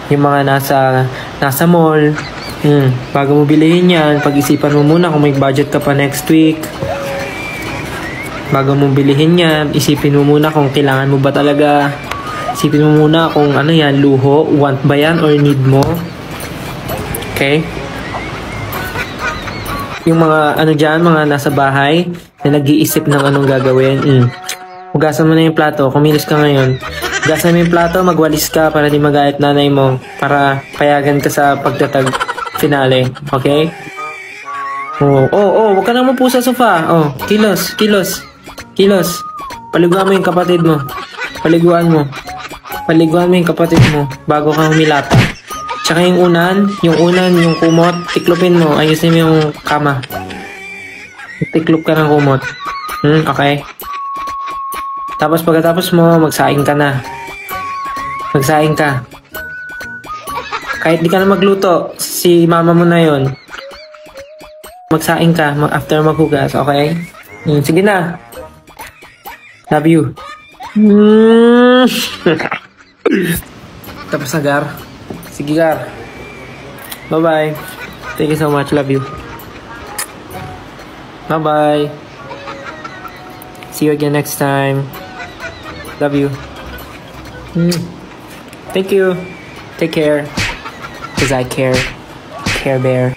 Yung mga nasa mall. Bago mo bilihin yan, pag-isipan mo muna kung may budget ka pa next week. Bago mo bilihin yan, isipin mo muna kung kailangan mo ba talaga. Isipin mo muna kung ano yan, luho, want ba yan or need mo. Okay? Yung mga ano dyan, mga nasa bahay na nag-iisip ng anong gagawin. Hugasan mo na yung plato, kumilos ka ngayon. Hugasan mo yung plato, magwalis ka para di magalit nanay mo. Para payagan ka sa pagtatag finale. Okay? Huwag ka na mapu sa sofa. Kilos. Paliguan mo yung kapatid mo. Paliguan mo yung kapatid mo bago ka humilata. Tsaka yung kumot, tiklopin mo. Ayusin mo yung kama. Tiklop ka ng kumot. Okay? Tapos pagkatapos mo, magsaing ka na. Magsaing ka. Kahit di ka na magluto, si mama mo na yon. Magsaing ka after maghugas, okay? Sige na. Love you. Tapos na, Gar. Sige, Gar. Bye-bye. Thank you so much. Love you. Bye-bye. See you again next time. Love you. Thank you. Take care. Because I care. Care Bear.